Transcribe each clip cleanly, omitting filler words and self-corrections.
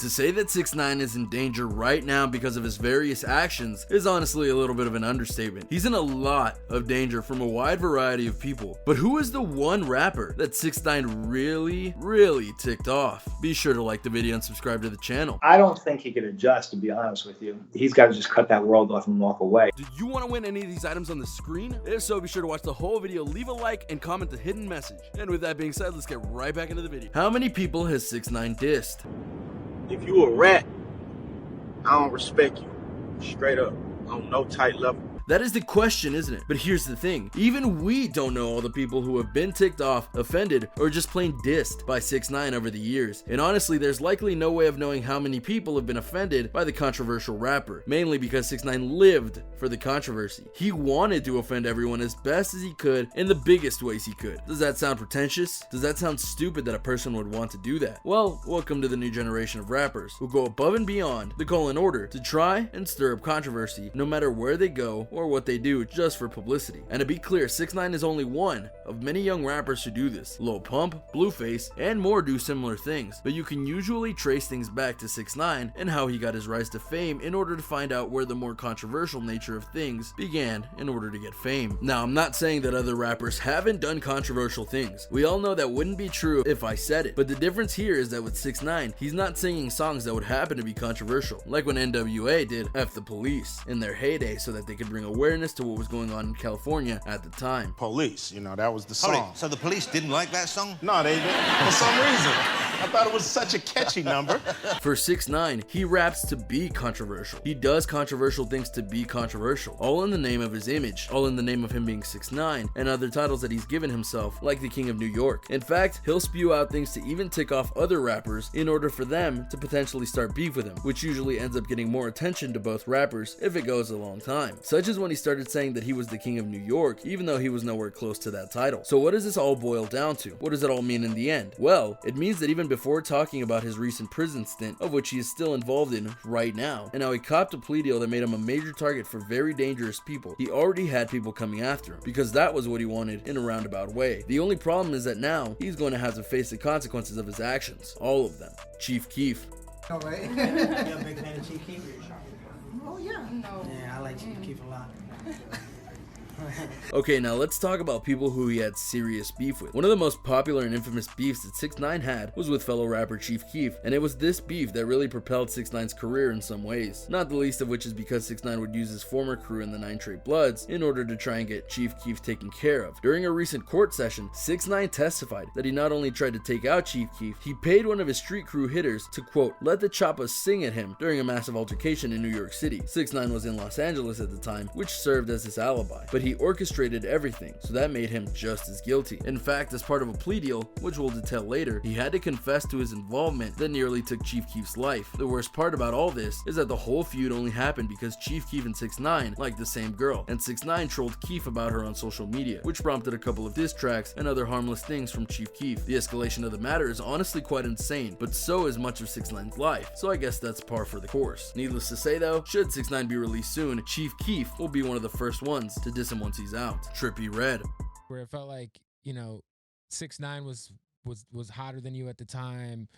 To say that 6ix9ine is in danger right now because of his various actions is honestly a little bit of an understatement. He's in a lot of danger from a wide variety of people. But who is the one rapper that 6ix9ine really ticked off? Be sure to like the video and subscribe to the channel. I don't think he could adjust, to be honest with you. He's got to just cut that world off and walk away. Do you want to win any of these items on the screen? If so, be sure to watch the whole video, leave a like, and comment the hidden message. And with that being said, let's get right back into the video. How many people has 6ix9ine dissed? If you a rat, I don't respect you. Straight up, on no tight level. That is the question, isn't it? But here's the thing, even we don't know all the people who have been ticked off, offended, or just plain dissed by 6ix9ine over the years. And honestly, there's likely no way of knowing how many people have been offended by the controversial rapper, mainly because 6ix9ine lived for the controversy. He wanted to offend everyone as best as he could in the biggest ways he could. Does that sound pretentious? Does that sound stupid that a person would want to do that? Well, welcome to the new generation of rappers who go above and beyond the call in order to try and stir up controversy no matter where they go or what they do just for publicity. And to be clear, 6ix9ine is only one of many young rappers who do this. Lil Pump, Blueface, and more do similar things, but you can usually trace things back to 6ix9ine and how he got his rise to fame in order to find out where the more controversial nature of things began in order to get fame. Now, I'm not saying that other rappers haven't done controversial things. We all know that wouldn't be true if I said it, but the difference here is that with 6ix9ine, he's not singing songs that would happen to be controversial, like when NWA did F the Police in their heyday so that they could bring awareness to what was going on in California at the time. Police, you know, that was the song. So the Police didn't like that song? No, they didn't, for some reason. I thought it was such a catchy number. For 6ix9ine, he raps to be controversial. He does controversial things to be controversial, all in the name of his image, all in the name of him being 6ix9ine and other titles that he's given himself, like the King of New York. In fact, he'll spew out things to even tick off other rappers in order for them to potentially start beef with him, which usually ends up getting more attention to both rappers if it goes a long time. Such as when he started saying that he was the King of New York, even though he was nowhere close to that title. So what does this all boil down to? What does it all mean in the end? Well, it means that even before talking about his recent prison stint, of which he is still involved in right now, and how he copped a plea deal that made him a major target for very dangerous people, he already had people coming after him, because that was what he wanted in a roundabout way. The only problem is that now, he's going to have to face the consequences of his actions. All of them. Chief Keef. Oh, right. You're a big fan of Chief Keef? Oh, yeah. No. Yeah, I like Chief Keef a lot. Okay, now let's talk about people who he had serious beef with. One of the most popular and infamous beefs that 6ix9ine had was with fellow rapper Chief Keef, and it was this beef that really propelled 6ix9ine's career in some ways. Not the least of which is because 6ix9ine would use his former crew in the 9 Trey Bloods in order to try and get Chief Keef taken care of. During a recent court session, 6ix9ine testified that he not only tried to take out Chief Keef, he paid one of his street crew hitters to, quote, let the choppa sing at him during a massive altercation in New York City. 6ix9ine was in Los Angeles at the time, which served as his alibi, but he orchestrated everything, so that made him just as guilty. In fact, as part of a plea deal, which we'll detail later, he had to confess to his involvement that nearly took Chief Keef's life. The worst part about all this is that the whole feud only happened because Chief Keef and 6ix9ine liked the same girl, and 6ix9ine trolled Keef about her on social media, which prompted a couple of diss tracks and other harmless things from Chief Keef. The escalation of the matter is honestly quite insane, but so is much of 6ix9ine's life, so I guess that's par for the course. Needless to say though, should 6ix9ine be released soon, Chief Keef will be one of the first ones to diss him once he's out. Trippie Redd. Where it felt like, you know, 6ix9ine was hotter than you at the time.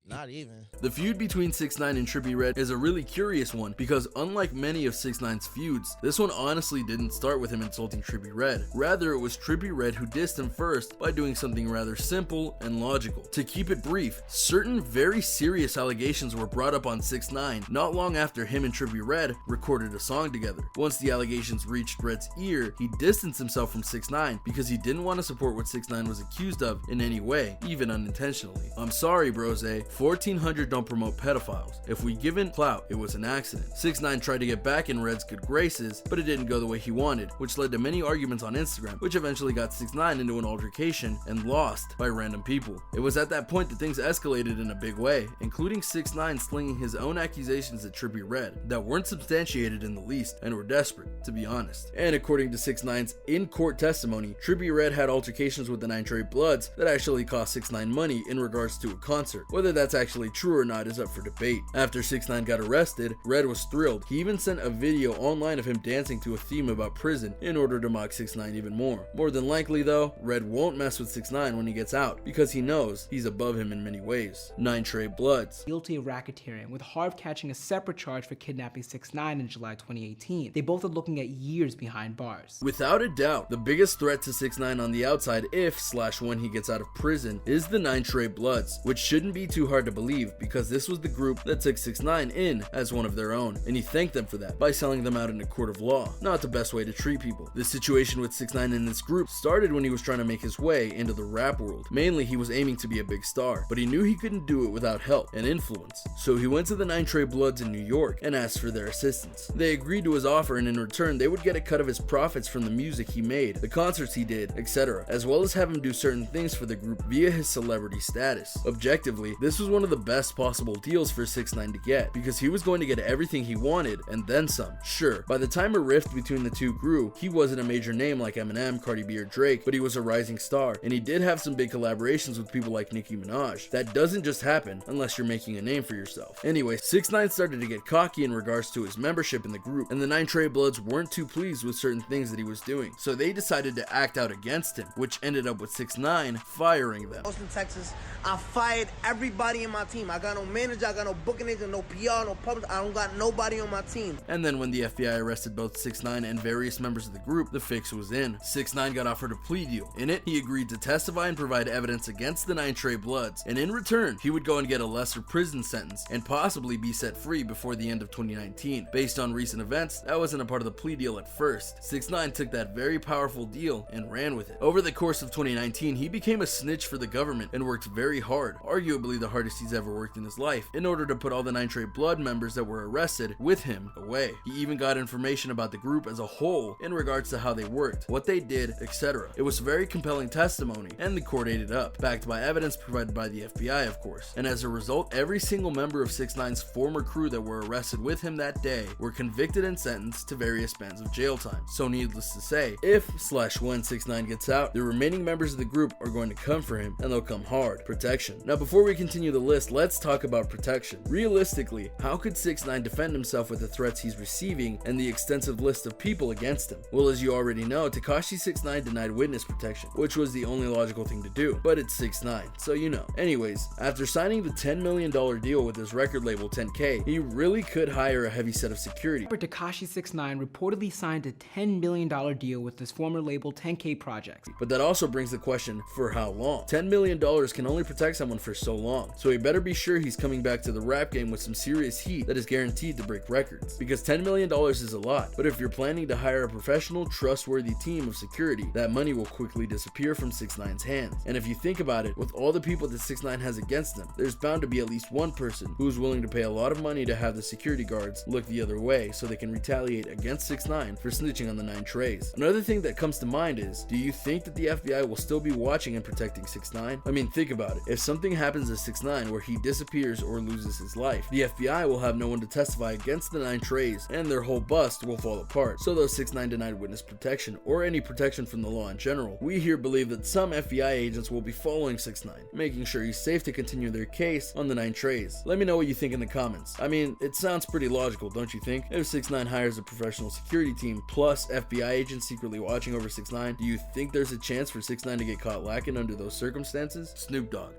Not even. The feud between 6ix9ine and Trippie Redd is a really curious one because unlike many of 6ix9ine's feuds, this one honestly didn't start with him insulting Trippie Redd. Rather, it was Trippie Redd who dissed him first by doing something rather simple and logical. To keep it brief, certain very serious allegations were brought up on 6ix9ine not long after him and Trippie Redd recorded a song together. Once the allegations reached Redd's ear, he distanced himself from 6ix9ine because he didn't want to support what 6ix9ine was accused of in any way, even unintentionally. I'm sorry, brose. 1400 don't promote pedophiles. If we given clout, it was an accident. 6ix9ine tried to get back in Redd's good graces, but it didn't go the way he wanted, which led to many arguments on Instagram, which eventually got 6ix9ine into an altercation and lost by random people. It was at that point that things escalated in a big way, including 6ix9ine slinging his own accusations at Trippie Redd that weren't substantiated in the least and were desperate, to be honest. And according to 6ix9ine's in-court testimony, Trippie Redd had altercations with the 9 Trey Bloods that actually cost 6ix9ine money in regards to a concert. Whether that that's actually true or not is up for debate. After 6ix9ine got arrested, Red was thrilled. He even sent a video online of him dancing to a theme about prison in order to mock 6ix9ine even more. More than likely though, Red won't mess with 6ix9ine when he gets out, because he knows he's above him in many ways. 9 Trey Bloods. Guilty of racketeering, with Harv catching a separate charge for kidnapping 6ix9ine in July 2018. They both are looking at years behind bars. Without a doubt, the biggest threat to 6ix9ine on the outside if/when he gets out of prison is the 9 Trey Bloods, which shouldn't be too hard to believe because this was the group that took 6ix9ine in as one of their own, and he thanked them for that by selling them out in a court of law. Not the best way to treat people. The situation with 6ix9ine in this group started when he was trying to make his way into the rap world. Mainly, he was aiming to be a big star, but he knew he couldn't do it without help and influence. So he went to the 9 Trey Bloods in New York and asked for their assistance. They agreed to his offer, and in return, they would get a cut of his profits from the music he made, the concerts he did, etc., as well as have him do certain things for the group via his celebrity status. Objectively, this was one of the best possible deals for 6ix9ine to get, because he was going to get everything he wanted and then some. Sure, by the time a rift between the two grew, he wasn't a major name like Eminem, Cardi B, or Drake, but he was a rising star, and he did have some big collaborations with people like Nicki Minaj. That doesn't just happen unless you're making a name for yourself. Anyway, 6ix9ine started to get cocky in regards to his membership in the group, and the 9 Trey Bloods weren't too pleased with certain things that he was doing, so they decided to act out against him, which ended up with 6ix9ine firing them. Austin, Texas, I fired everybody in my team. I got no manager, I got no booking agent, no PR, no public. I don't got nobody on my team. And then when the FBI arrested both 6ix9ine and various members of the group, the fix was in. 6ix9ine got offered a plea deal. In it, he agreed to testify and provide evidence against the 9 Trey Bloods, and in return, he would go and get a lesser prison sentence and possibly be set free before the end of 2019. Based on recent events, that wasn't a part of the plea deal at first. 6ix9ine took that very powerful deal and ran with it. Over the course of 2019, he became a snitch for the government and worked very hard, arguably the hardest he's ever worked in his life, in order to put all the 9 Trey Blood members that were arrested with him away. He even got information about the group as a whole in regards to how they worked, what they did, etc. It was very compelling testimony, and the court ate it up, backed by evidence provided by the FBI, of course. And as a result, every single member of 6ix9ine's former crew that were arrested with him that day were convicted and sentenced to various spans of jail time. So needless to say, if/when 6ix9ine gets out, the remaining members of the group are going to come for him, and they'll come hard. Protection. Now before we continue the list, let's talk about protection. Realistically, how could 6ix9ine defend himself with the threats he's receiving and the extensive list of people against him? Well, as you already know, Tekashi 6ix9ine denied witness protection, which was the only logical thing to do, but it's 6ix9ine, so you know. Anyways, after signing the $10 million deal with his record label 10K, he really could hire a heavy set of security. Tekashi 6ix9ine reportedly signed a $10 million deal with his former label 10K Projects. But that also brings the question, for how long? $10 million can only protect someone for so long, so he better be sure he's coming back to the rap game with some serious heat that is guaranteed to break records. Because $10 million is a lot, but if you're planning to hire a professional, trustworthy team of security, that money will quickly disappear from 6ix9ine's hands. And if you think about it, with all the people that 6ix9ine has against him, there's bound to be at least one person who's willing to pay a lot of money to have the security guards look the other way so they can retaliate against 6ix9ine for snitching on the 9 Treys. Another thing that comes to mind is, do you think that the FBI will still be watching and protecting 6ix9ine? I mean, think about it. If something happens to 6ix9ine where he disappears or loses his life, the FBI will have no one to testify against the 9 Treys, and their whole bust will fall apart. So though 6ix9ine denied witness protection, or any protection from the law in general, we here believe that some FBI agents will be following 6ix9ine, making sure he's safe to continue their case on the 9 Treys. Let me know what you think in the comments. I mean, it sounds pretty logical, don't you think? If 6ix9ine hires a professional security team plus FBI agents secretly watching over 6ix9ine, do you think there's a chance for 6ix9ine to get caught lacking under those circumstances? Snoop Dogg.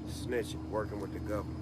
Snitching, working with the government.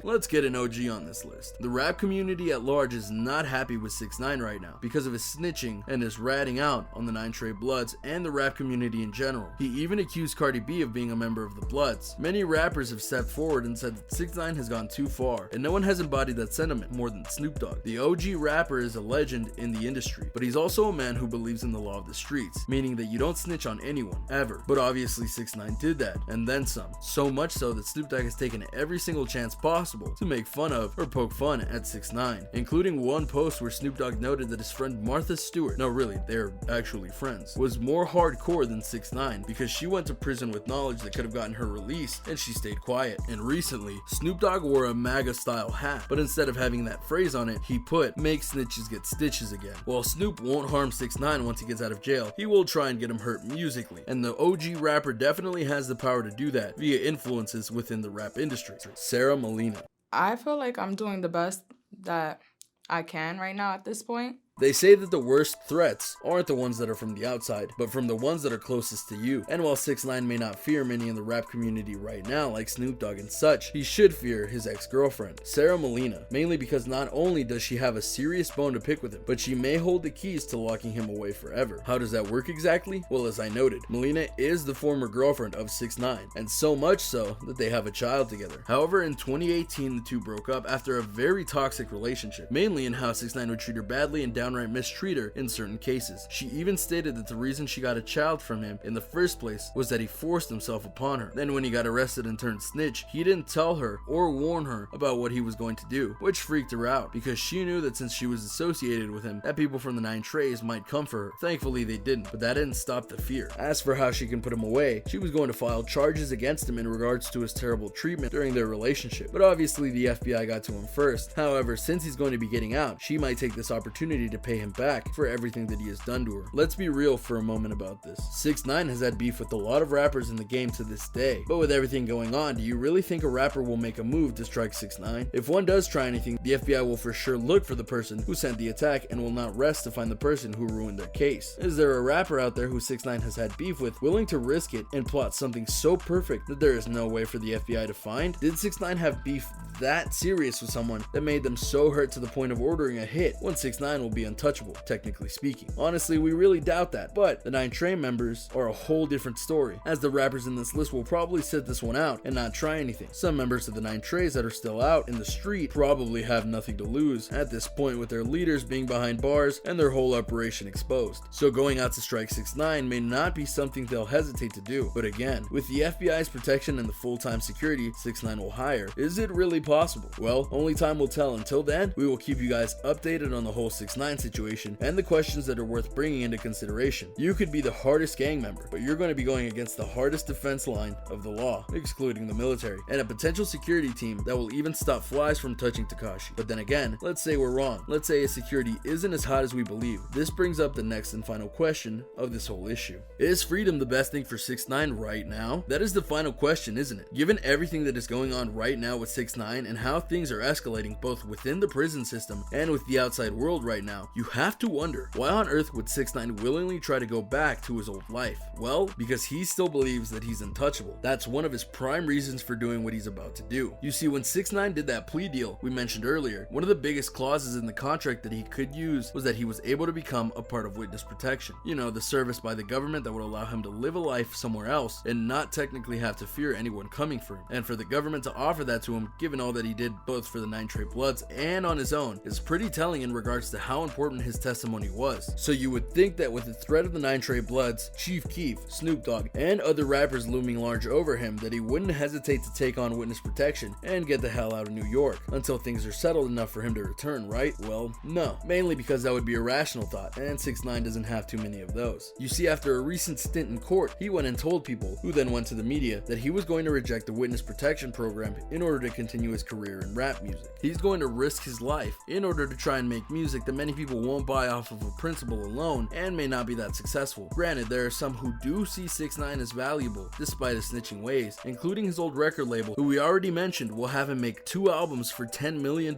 Let's get an OG on this list. The rap community at large is not happy with 6ix9ine right now because of his snitching and his ratting out on the 9 Trey Bloods and the rap community in general. He even accused Cardi B of being a member of the Bloods. Many rappers have stepped forward and said that 6ix9ine has gone too far, and no one has embodied that sentiment more than Snoop Dogg. The OG rapper is a legend in the industry, but he's also a man who believes in the law of the streets, meaning that you don't snitch on anyone, ever. But obviously 6ix9ine did that, and then some. So much so that Snoop Dogg has taken every single chance possible possible to make fun of or poke fun at 6ix9ine, including one post where Snoop Dogg noted that his friend Martha Stewart, no really, they're actually friends, was more hardcore than 6ix9ine because she went to prison with knowledge that could have gotten her released and she stayed quiet. And recently, Snoop Dogg wore a MAGA style hat, but instead of having that phrase on it, he put, "Make snitches get stitches" again. While Snoop won't harm 6ix9ine once he gets out of jail, he will try and get him hurt musically, and the OG rapper definitely has the power to do that via influences within the rap industry. Sara Molina. I feel like I'm doing the best that I can right now at this point. They say that the worst threats aren't the ones that are from the outside, but from the ones that are closest to you. And while 6ix9ine may not fear many in the rap community right now, like Snoop Dogg and such, he should fear his ex-girlfriend, Sara Molina, mainly because not only does she have a serious bone to pick with him, but she may hold the keys to locking him away forever. How does that work exactly? Well, as I noted, Molina is the former girlfriend of 6ix9ine, and so much so that they have a child together. However, in 2018, the two broke up after a very toxic relationship, mainly in how 6ix9ine would treat her badly and downright mistreat her in certain cases. She even stated that the reason she got a child from him in the first place was that he forced himself upon her. Then when he got arrested and turned snitch, he didn't tell her or warn her about what he was going to do, which freaked her out because she knew that since she was associated with him, that people from the 9 Treys might come for her. Thankfully they didn't, but that didn't stop the fear. As for how she can put him away, she was going to file charges against him in regards to his terrible treatment during their relationship, but obviously the FBI got to him first. However, since he's going to be getting out, she might take this opportunity to pay him back for everything that he has done to her. Let's be real for a moment about this. 6ix9ine has had beef with a lot of rappers in the game to this day, but with everything going on, do you really think a rapper will make a move to strike 6ix9ine? If one does try anything, the FBI will for sure look for the person who sent the attack and will not rest to find the person who ruined their case. Is there a rapper out there who 6ix9ine has had beef with willing to risk it and plot something so perfect that there is no way for the FBI to find? Did 6ix9ine have beef that serious with someone that made them so hurt to the point of ordering a hit when 6ix9ine will be untouchable, technically speaking? Honestly, we really doubt that, but the 9 Trey members are a whole different story, as the rappers in this list will probably sit this one out and not try anything. Some members of the 9 Treys that are still out in the street probably have nothing to lose at this point, with their leaders being behind bars and their whole operation exposed. So going out to strike 6ix9ine may not be something they'll hesitate to do, but again, with the FBI's protection and the full-time security 6ix9ine will hire, is it really possible? Well, only time will tell. Until then, we will keep you guys updated on the whole 6ix9ine situation and the questions that are worth bringing into consideration. You could be the hardest gang member, but you're going to be going against the hardest defense line of the law, excluding the military, and a potential security team that will even stop flies from touching Tekashi. But then again, let's say we're wrong. Let's say his security isn't as hot as we believe. This brings up the next and final question of this whole issue. Is freedom the best thing for 6ix9ine right now? That is the final question, isn't it? Given everything that is going on right now with 6ix9ine and how things are escalating both within the prison system and with the outside world right now, you have to wonder, why on earth would 6ix9ine willingly try to go back to his old life? Well, because he still believes that he's untouchable. That's one of his prime reasons for doing what he's about to do. You see, when 6ix9ine did that plea deal we mentioned earlier, one of the biggest clauses in the contract that he could use was that he was able to become a part of witness protection. You know, the service by the government that would allow him to live a life somewhere else and not technically have to fear anyone coming for him. And for the government to offer that to him, given all that he did both for the 9 Trey Bloods and on his own, is pretty telling in regards to how important his testimony was. So you would think that with the threat of the 9 Trey Bloods, Chief Keef, Snoop Dogg, and other rappers looming large over him, that he wouldn't hesitate to take on witness protection and get the hell out of New York until things are settled enough for him to return, right? Well, no. Mainly because that would be a rational thought, and 6ix9ine doesn't have too many of those. You see, after a recent stint in court, he went and told people, who then went to the media, that he was going to reject the witness protection program in order to continue his career in rap music. He's going to risk his life in order to try and make music that many people won't buy off of a principle alone and may not be that successful. Granted, there are some who do see 6ix9ine as valuable despite his snitching ways, including his old record label, who we already mentioned will have him make 2 albums for $10 million,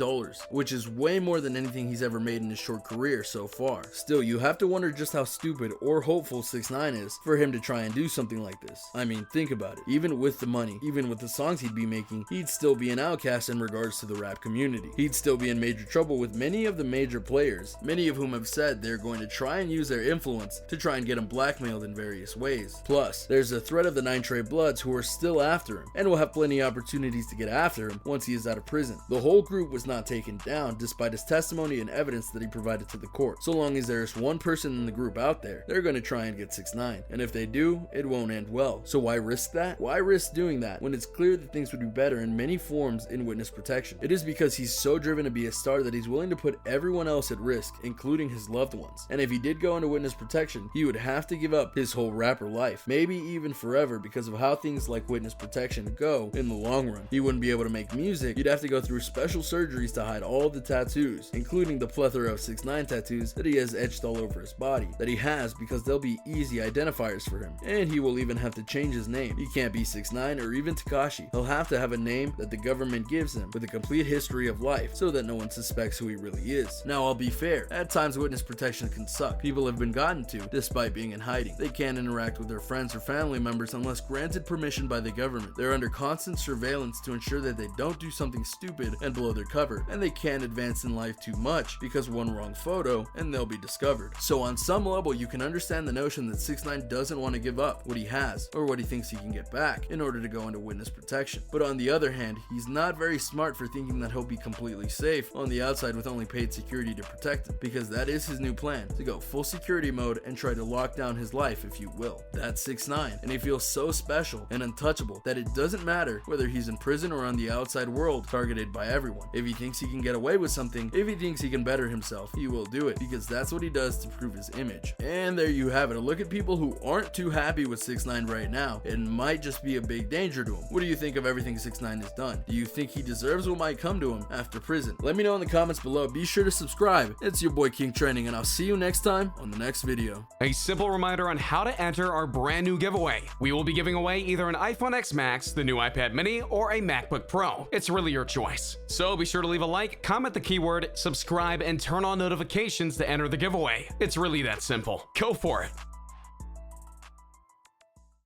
which is way more than anything he's ever made in his short career so far. Still, you have to wonder just how stupid or hopeful 6ix9ine is for him to try and do something like this. I mean, think about it. Even with the money, even with the songs he'd be making, he'd still be an outcast in regards to the rap community. He'd still be in major trouble with many of the major players others, many of whom have said they're going to try and use their influence to try and get him blackmailed in various ways. Plus, there's a threat of the 9 Trey Bloods who are still after him and will have plenty of opportunities to get after him once he is out of prison. The whole group was not taken down despite his testimony and evidence that he provided to the court. So long as there's one person in the group out there, they're going to try and get 6ix9ine, and if they do, it won't end well. So why risk that? Why risk doing that when it's clear that things would be better in many forms in witness protection? It is because he's so driven to be a star that he's willing to put everyone else at risk, including his loved ones. And if he did go into witness protection, he would have to give up his whole rapper life, maybe even forever, because of how things like witness protection go in the long run. He wouldn't be able to make music. He'd have to go through special surgeries to hide all the tattoos, including the plethora of 6ix9ine tattoos that he has etched all over his body, that he has because they'll be easy identifiers for him. And he will even have to change his name. He can't be 6ix9ine or even Tekashi. He'll have to have a name that the government gives him with a complete history of life so that no one suspects who he really is. Now, I'll be fair, at times witness protection can suck. People have been gotten to despite being in hiding. They can't interact with their friends or family members unless granted permission by the government. They're under constant surveillance to ensure that they don't do something stupid and blow their cover, and they can't advance in life too much because one wrong photo and they'll be discovered. So on some level, you can understand the notion that 6ix9ine doesn't want to give up what he has or what he thinks he can get back in order to go into witness protection. But on the other hand, he's not very smart for thinking that he'll be completely safe on the outside with only paid security to protect him, because that is his new plan, to go full security mode and try to lock down his life, if you will. That's 6ix9ine, and he feels so special and untouchable that it doesn't matter whether he's in prison or on the outside world targeted by everyone. If he thinks he can get away with something, if he thinks he can better himself, he will do it, because that's what he does to prove his image. And there you have it, a look at people who aren't too happy with 6ix9ine right now. It might just be a big danger to him. What do you think of everything 6ix9ine has done? Do you think he deserves what might come to him after prison? Let me know in the comments below. Be sure to subscribe. It's your boy King Trending, and I'll see you next time on the next video. A simple reminder on how to enter our brand new giveaway. We will be giving away either an iPhone X Max, the new iPad Mini, or a MacBook Pro. It's really your choice. So be sure to leave a like, comment the keyword, subscribe, and turn on notifications to enter the giveaway. It's really that simple. Go for it.